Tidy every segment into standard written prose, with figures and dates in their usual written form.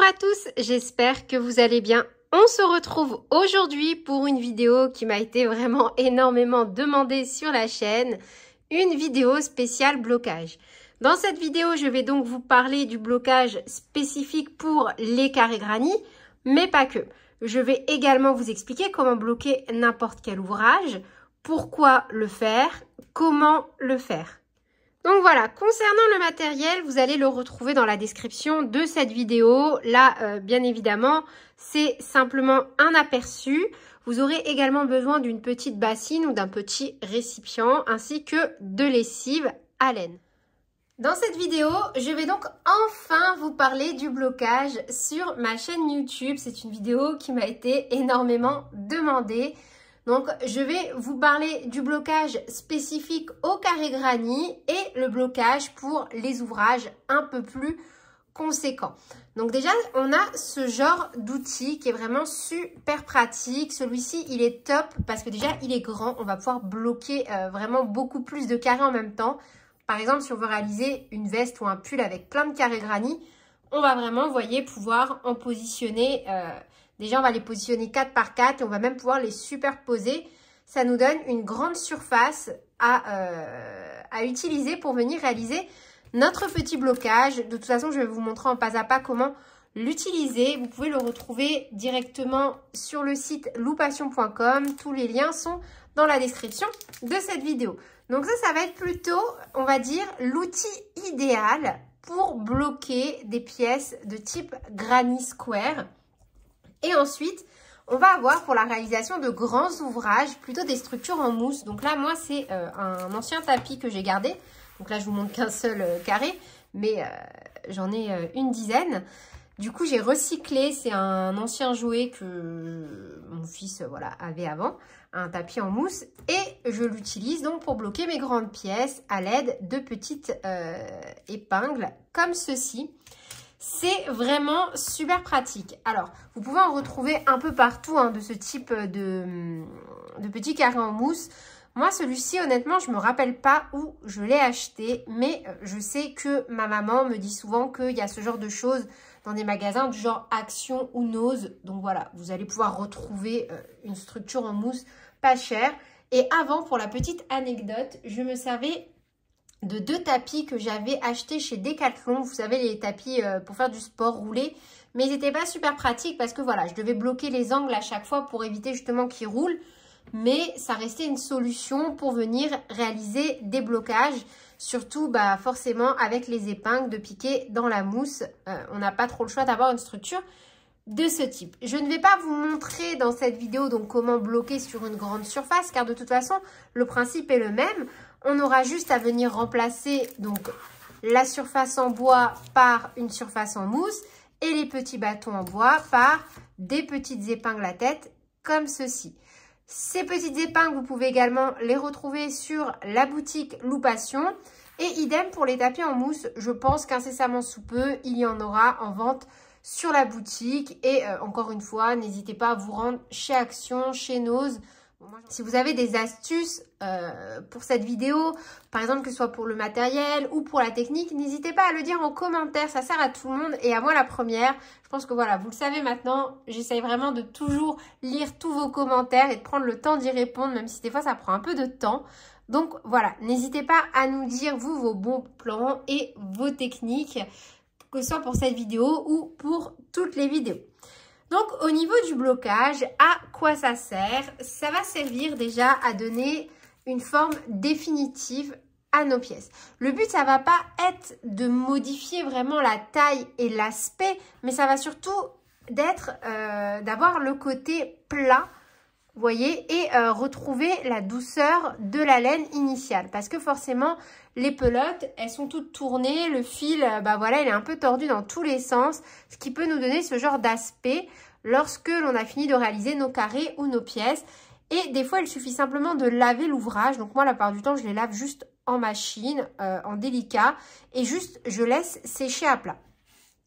à tous, j'espère que vous allez bien. On se retrouve aujourd'hui pour une vidéo qui m'a été vraiment énormément demandée sur la chaîne, une vidéo spéciale blocage. Dans cette vidéo, je vais donc vous parler du blocage spécifique pour les carrés granit, mais pas que. Je vais également vous expliquer comment bloquer n'importe quel ouvrage, pourquoi le faire, comment le faire. Donc voilà, concernant le matériel, vous allez le retrouver dans la description de cette vidéo. Là, bien évidemment, c'est simplement un aperçu. Vous aurez également besoin d'une petite bassine ou d'un petit récipient, ainsi que de lessive à laine. Dans cette vidéo, je vais donc enfin vous parler du blocage sur ma chaîne YouTube. C'est une vidéo qui m'a été énormément demandée. Donc, je vais vous parler du blocage spécifique au carré granit et le blocage pour les ouvrages un peu plus conséquents. Donc déjà, on a ce genre d'outil qui est vraiment super pratique. Celui-ci, il est top parce que déjà, il est grand. On va pouvoir bloquer vraiment beaucoup plus de carrés en même temps. Par exemple, si on veut réaliser une veste ou un pull avec plein de carrés granit, on va vraiment, vous voyez, pouvoir en positionner... Déjà, on va les positionner 4 par 4 et on va même pouvoir les superposer. Ça nous donne une grande surface à utiliser pour venir réaliser notre petit blocage. De toute façon, je vais vous montrer en pas à pas comment l'utiliser. Vous pouvez le retrouver directement sur le site loupassion.com. Tous les liens sont dans la description de cette vidéo. Donc ça va être plutôt, on va dire, l'outil idéal pour bloquer des pièces de type Granny Square. Et ensuite, on va avoir pour la réalisation de grands ouvrages, plutôt des structures en mousse. Donc là, moi, c'est un ancien tapis que j'ai gardé. Donc là, je vous montre qu'un seul carré, mais j'en ai une dizaine. Du coup, j'ai recyclé. C'est un ancien jouet que mon fils avait avant, un tapis en mousse. Et je l'utilise donc pour bloquer mes grandes pièces à l'aide de petites épingles comme ceci. C'est vraiment super pratique. Alors, vous pouvez en retrouver un peu partout de ce type de petits carrés en mousse. Moi, celui-ci, honnêtement, je ne me rappelle pas où je l'ai acheté. Mais je sais que ma maman me dit souvent qu'il y a ce genre de choses dans des magasins du genre Action ou Nose. Donc voilà, vous allez pouvoir retrouver une structure en mousse pas chère. Et avant, pour la petite anecdote, je me servais de 2 tapis que j'avais achetés chez Decathlon. Vous savez, les tapis pour faire du sport roulé. Mais ils n'étaient pas super pratiques parce que voilà, je devais bloquer les angles à chaque fois pour éviter justement qu'ils roulent. Mais ça restait une solution pour venir réaliser des blocages. Surtout, forcément, avec les épingles de piquer dans la mousse. On n'a pas trop le choix d'avoir une structure de ce type. Je ne vais pas vous montrer dans cette vidéo donc comment bloquer sur une grande surface car de toute façon, le principe est le même. On aura juste à venir remplacer donc la surface en bois par une surface en mousse et les petits bâtons en bois par des petites épingles à tête comme ceci. Ces petites épingles, vous pouvez également les retrouver sur la boutique Loupassion. Et idem pour les tapis en mousse, je pense qu'incessamment sous peu, il y en aura en vente sur la boutique. Et encore une fois, n'hésitez pas à vous rendre chez Action, chez Nose. Si vous avez des astuces pour cette vidéo, par exemple que ce soit pour le matériel ou pour la technique, n'hésitez pas à le dire en commentaire, ça sert à tout le monde et à moi la première. Je pense que voilà, vous le savez maintenant, j'essaye vraiment de toujours lire tous vos commentaires et de prendre le temps d'y répondre, même si des fois ça prend un peu de temps. Donc voilà, n'hésitez pas à nous dire vous vos bons plans et vos techniques, que ce soit pour cette vidéo ou pour toutes les vidéos. Donc, au niveau du blocage, à quoi ça sert? Ça va servir déjà à donner une forme définitive à nos pièces. Le but, ça va pas être de modifier vraiment la taille et l'aspect, mais ça va surtout d'avoir le côté plat, vous voyez, et retrouver la douceur de la laine initiale. Parce que forcément, les pelotes, elles sont toutes tournées. Le fil, voilà, il est un peu tordu dans tous les sens. Ce qui peut nous donner ce genre d'aspect lorsque l'on a fini de réaliser nos carrés ou nos pièces. Et des fois, il suffit simplement de laver l'ouvrage. Donc moi, la plupart du temps, je les lave juste en machine, en délicat. Et juste, je laisse sécher à plat.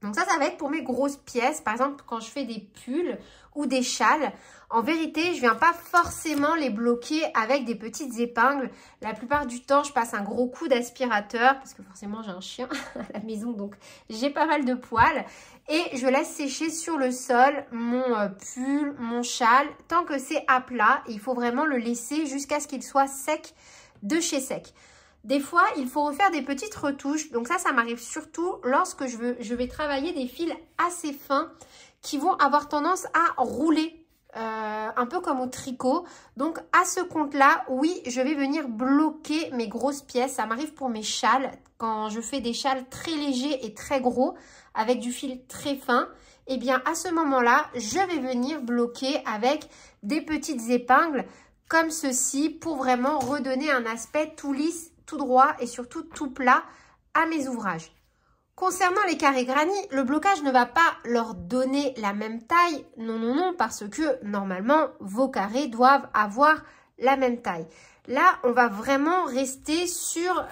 Donc ça va être pour mes grosses pièces. Par exemple, quand je fais des pulls ou des châles, en vérité, je ne viens pas forcément les bloquer avec des petites épingles. La plupart du temps, je passe un gros coup d'aspirateur parce que forcément, j'ai un chien à la maison, donc j'ai pas mal de poils. Et je laisse sécher sur le sol mon pull, mon châle, tant que c'est à plat. Il faut vraiment le laisser jusqu'à ce qu'il soit sec de chez sec. Des fois, il faut refaire des petites retouches. Donc ça m'arrive surtout lorsque je vais travailler des fils assez fins qui vont avoir tendance à rouler, un peu comme au tricot. Donc à ce compte-là, oui, je vais venir bloquer mes grosses pièces. Ça m'arrive pour mes châles. Quand je fais des châles très légers et très gros, avec du fil très fin, eh bien à ce moment-là, je vais venir bloquer avec des petites épingles comme ceci pour vraiment redonner un aspect tout lisse, tout droit et surtout tout plat à mes ouvrages. Concernant les carrés granit, le blocage ne va pas leur donner la même taille. Non, non, non, parce que normalement, vos carrés doivent avoir la même taille. Là, on va vraiment rester sur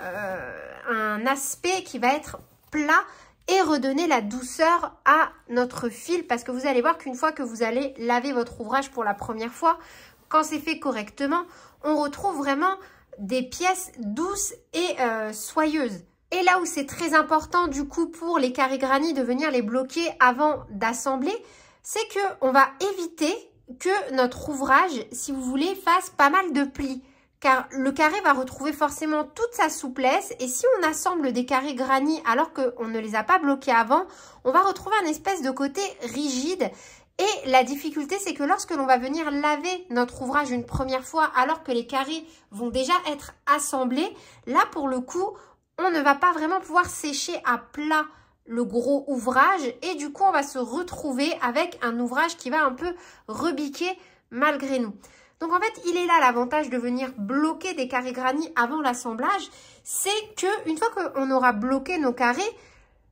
un aspect qui va être plat et redonner la douceur à notre fil. Parce que vous allez voir qu'une fois que vous allez laver votre ouvrage pour la première fois, quand c'est fait correctement, on retrouve vraiment des pièces douces et soyeuses. Et là où c'est très important du coup pour les carrés granit de venir les bloquer avant d'assembler, c'est qu'on va éviter que notre ouvrage, si vous voulez, fasse pas mal de plis. Car le carré va retrouver forcément toute sa souplesse et si on assemble des carrés granit alors qu'on ne les a pas bloqués avant, on va retrouver un espèce de côté rigide. Et la difficulté, c'est que lorsque l'on va venir laver notre ouvrage une première fois, alors que les carrés vont déjà être assemblés, là, pour le coup, on ne va pas vraiment pouvoir sécher à plat le gros ouvrage. Et du coup, on va se retrouver avec un ouvrage qui va un peu rebiquer malgré nous. Donc, en fait, il est là l'avantage de venir bloquer des carrés granit avant l'assemblage. C'est qu'une fois qu'on aura bloqué nos carrés,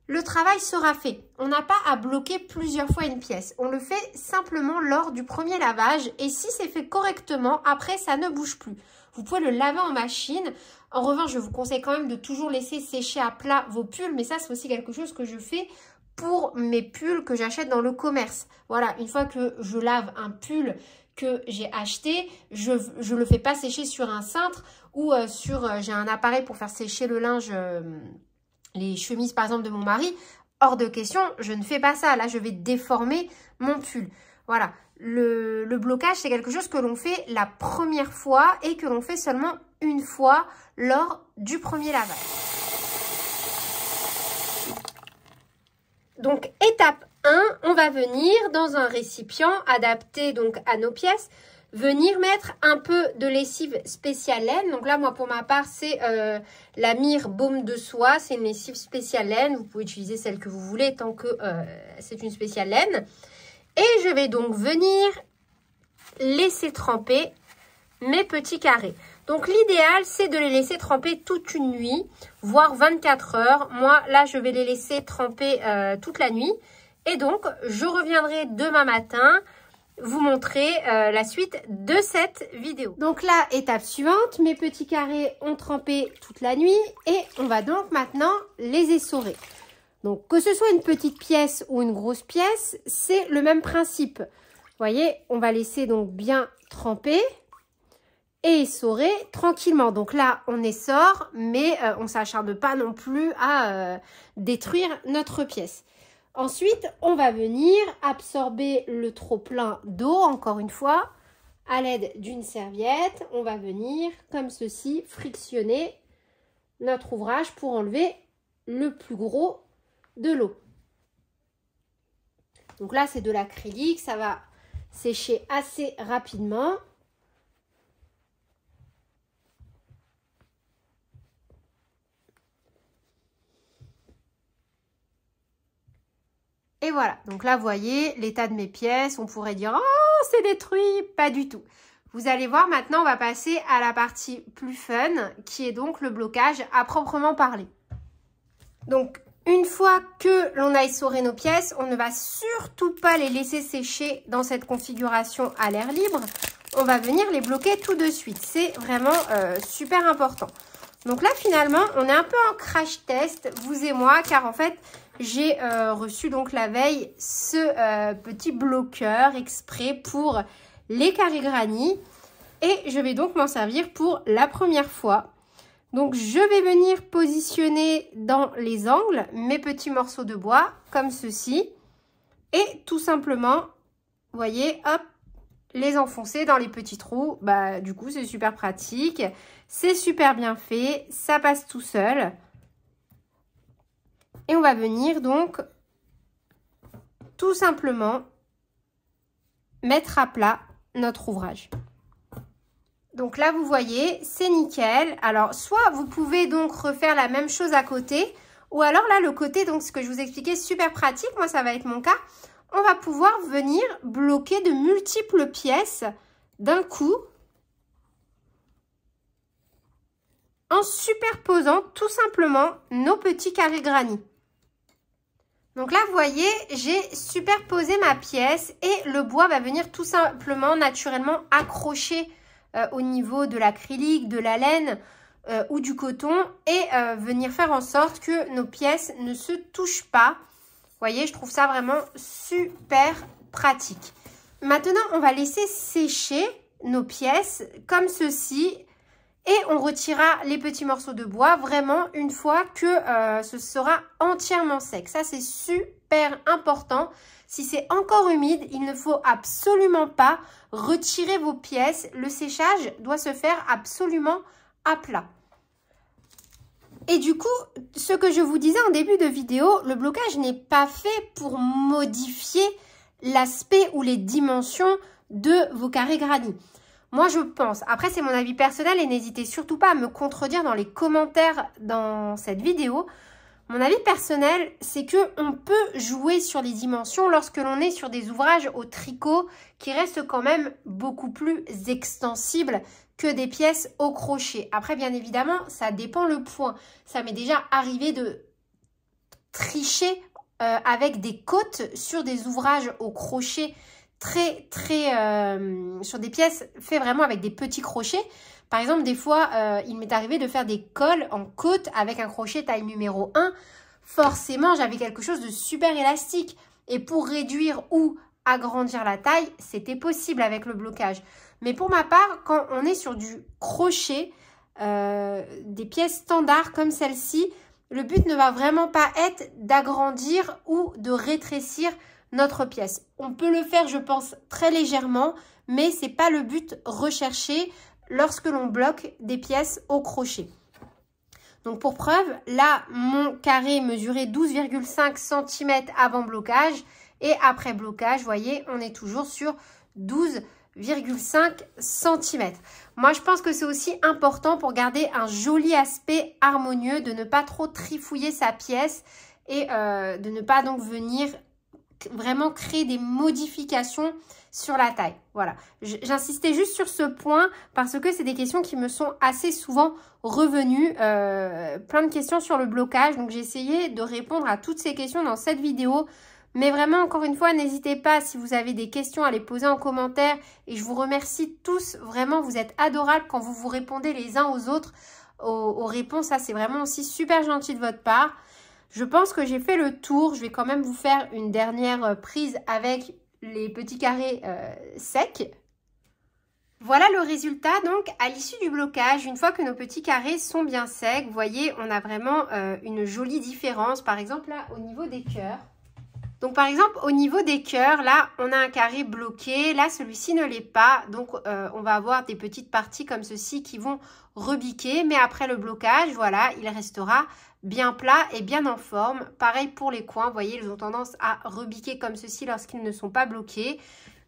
le travail sera fait. On n'a pas à bloquer plusieurs fois une pièce. On le fait simplement lors du premier lavage. Et si c'est fait correctement, après, ça ne bouge plus. Vous pouvez le laver en machine. En revanche, je vous conseille quand même de toujours laisser sécher à plat vos pulls. Mais ça, c'est aussi quelque chose que je fais pour mes pulls que j'achète dans le commerce. Voilà, une fois que je lave un pull que j'ai acheté, je ne le fais pas sécher sur un cintre ou j'ai un appareil pour faire sécher le linge... les chemises par exemple de mon mari, hors de question, je ne fais pas ça. Là, je vais déformer mon pull. Voilà, le blocage, c'est quelque chose que l'on fait la première fois et que l'on fait seulement une fois lors du premier lavage. Donc, étape 1, on va venir dans un récipient adapté donc à nos pièces, venir mettre un peu de lessive spéciale laine. Donc là, moi, pour ma part, c'est la Mire Baume de Soie. C'est une lessive spéciale laine. Vous pouvez utiliser celle que vous voulez tant que c'est une spéciale laine. Et je vais donc venir laisser tremper mes petits carrés. Donc l'idéal, c'est de les laisser tremper toute une nuit, voire 24 heures. Moi, là, je vais les laisser tremper toute la nuit. Et donc, je reviendrai demain matin vous montrer la suite de cette vidéo. Donc là, étape suivante, mes petits carrés ont trempé toute la nuit et on va donc maintenant les essorer. Donc que ce soit une petite pièce ou une grosse pièce, c'est le même principe. Vous voyez, on va laisser donc bien tremper et essorer tranquillement. Donc là, on essore, mais on ne s'acharne pas non plus à détruire notre pièce. Ensuite, on va venir absorber le trop-plein d'eau, encore une fois, à l'aide d'une serviette. On va venir, comme ceci, frictionner notre ouvrage pour enlever le plus gros de l'eau. Donc là, c'est de l'acrylique, ça va sécher assez rapidement. Et voilà, donc là, vous voyez l'état de mes pièces. On pourrait dire, oh, c'est détruit. Pas du tout. Vous allez voir, maintenant, on va passer à la partie plus fun, qui est donc le blocage à proprement parler. Donc, une fois que l'on a essoré nos pièces, on ne va surtout pas les laisser sécher dans cette configuration à l'air libre. On va venir les bloquer tout de suite. C'est vraiment super important. Donc là, finalement, on est un peu en crash test, vous et moi, car en fait, j'ai reçu donc la veille ce petit bloqueur exprès pour les carrés granit. Et je vais donc m'en servir pour la première fois. Donc, je vais venir positionner dans les angles mes petits morceaux de bois, comme ceci. Et tout simplement, vous voyez, hop, les enfoncer dans les petits trous. Bah, du coup, c'est super pratique. C'est super bien fait. Ça passe tout seul. Et on va venir donc, tout simplement, mettre à plat notre ouvrage. Donc là, vous voyez, c'est nickel. Alors, soit vous pouvez donc refaire la même chose à côté, ou alors là, le côté, donc ce que je vous expliquais, super pratique, moi ça va être mon cas, on va pouvoir venir bloquer de multiples pièces d'un coup, en superposant tout simplement nos petits carrés granit. Donc là, vous voyez, j'ai superposé ma pièce et le bois va venir tout simplement, naturellement, accrocher au niveau de l'acrylique, de la laine ou du coton et venir faire en sorte que nos pièces ne se touchent pas. Vous voyez, je trouve ça vraiment super pratique. Maintenant, on va laisser sécher nos pièces comme ceci et on retirera les petits morceaux de bois vraiment une fois que ce sera entièrement sec. Ça, c'est super important. Si c'est encore humide, il ne faut absolument pas retirer vos pièces. Le séchage doit se faire absolument à plat. Et du coup, ce que je vous disais en début de vidéo, le blocage n'est pas fait pour modifier l'aspect ou les dimensions de vos carrés granit. Moi, je pense, après c'est mon avis personnel et n'hésitez surtout pas à me contredire dans les commentaires dans cette vidéo. Mon avis personnel, c'est qu'on peut jouer sur les dimensions lorsque l'on est sur des ouvrages au tricot qui restent quand même beaucoup plus extensibles que des pièces au crochet. Après, bien évidemment, ça dépend le point. Ça m'est déjà arrivé de tricher avec des côtes sur des ouvrages au crochet sur des pièces faites vraiment avec des petits crochets. Par exemple, des fois, il m'est arrivé de faire des cols en côte avec un crochet taille numéro 1. Forcément, j'avais quelque chose de super élastique. Et pour réduire ou agrandir la taille, c'était possible avec le blocage. Mais pour ma part, quand on est sur du crochet, des pièces standards comme celle-ci, le but ne va vraiment pas être d'agrandir ou de rétrécir notre pièce. On peut le faire, je pense, très légèrement, mais ce n'est pas le but recherché lorsque l'on bloque des pièces au crochet. Donc pour preuve, là, mon carré mesurait 12,5 cm avant blocage et après blocage, vous voyez, on est toujours sur 12,5 cm. Moi, je pense que c'est aussi important pour garder un joli aspect harmonieux, de ne pas trop trifouiller sa pièce et de ne pas donc venir vraiment créer des modifications sur la taille. Voilà, j'insistais juste sur ce point parce que c'est des questions qui me sont assez souvent revenues, plein de questions sur le blocage, donc j'ai essayé de répondre à toutes ces questions dans cette vidéo. Mais vraiment, encore une fois, n'hésitez pas si vous avez des questions à les poser en commentaire. Et je vous remercie tous, vraiment, vous êtes adorables quand vous vous répondez les uns aux autres aux réponses. Ça, c'est vraiment aussi super gentil de votre part. Je pense que j'ai fait le tour. Je vais quand même vous faire une dernière prise avec les petits carrés secs. Voilà le résultat donc à l'issue du blocage. Une fois que nos petits carrés sont bien secs, vous voyez, on a vraiment une jolie différence. Par exemple, là, au niveau des cœurs. Donc, par exemple, au niveau des cœurs, là, on a un carré bloqué. Là, celui-ci ne l'est pas. Donc, on va avoir des petites parties comme ceci qui vont rebiquer. Mais après le blocage, voilà, il restera bien plat et bien en forme. Pareil pour les coins. Vous voyez, ils ont tendance à rebiquer comme ceci lorsqu'ils ne sont pas bloqués.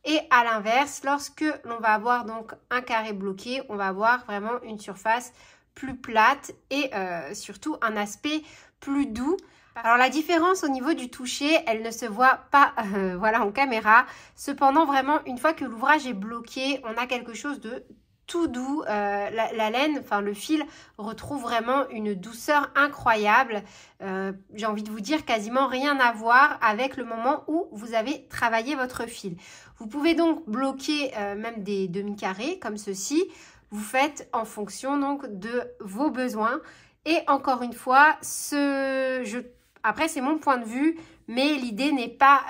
Et à l'inverse, lorsque l'on va avoir donc un carré bloqué, on va avoir vraiment une surface plus plate et surtout un aspect plus doux. Alors la différence au niveau du toucher, elle ne se voit pas voilà, en caméra. Cependant, vraiment, une fois que l'ouvrage est bloqué, on a quelque chose de tout doux. La laine, enfin le fil, retrouve vraiment une douceur incroyable. J'ai envie de vous dire quasiment rien à voir avec le moment où vous avez travaillé votre fil. Vous pouvez donc bloquer même des demi-carrés comme ceci. Vous faites en fonction donc de vos besoins. Et encore une fois, Après, c'est mon point de vue, mais l'idée n'est pas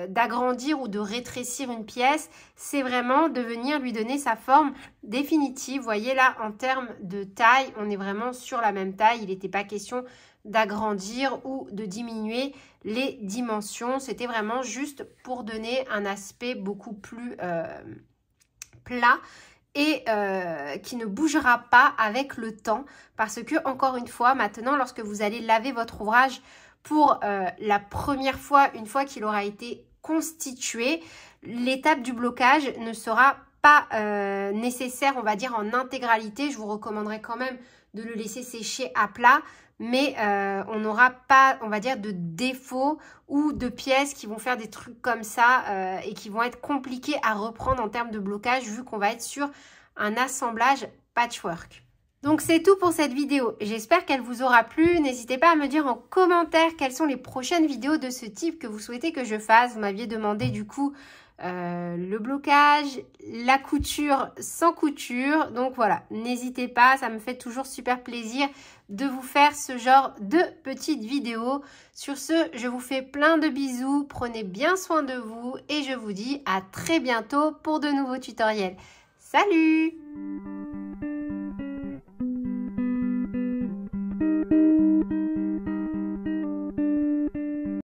d'agrandir ou de rétrécir une pièce. C'est vraiment de venir lui donner sa forme définitive. Vous voyez là, en termes de taille, on est vraiment sur la même taille. Il n'était pas question d'agrandir ou de diminuer les dimensions. C'était vraiment juste pour donner un aspect beaucoup plus plat et qui ne bougera pas avec le temps, parce que encore une fois, maintenant, lorsque vous allez laver votre ouvrage pour la première fois, une fois qu'il aura été constitué, l'étape du blocage ne sera pas nécessaire, on va dire, en intégralité. Je vous recommanderais quand même de le laisser sécher à plat, mais on n'aura pas, on va dire, de défauts ou de pièces qui vont faire des trucs comme ça et qui vont être compliqués à reprendre en termes de blocage, vu qu'on va être sur un assemblage patchwork. Donc c'est tout pour cette vidéo. J'espère qu'elle vous aura plu. N'hésitez pas à me dire en commentaire quelles sont les prochaines vidéos de ce type que vous souhaitez que je fasse. Vous m'aviez demandé du coup le blocage, la couture sans couture. Donc voilà, n'hésitez pas, ça me fait toujours super plaisir de vous faire ce genre de petites vidéos. Sur ce, je vous fais plein de bisous, prenez bien soin de vous et je vous dis à très bientôt pour de nouveaux tutoriels. Salut!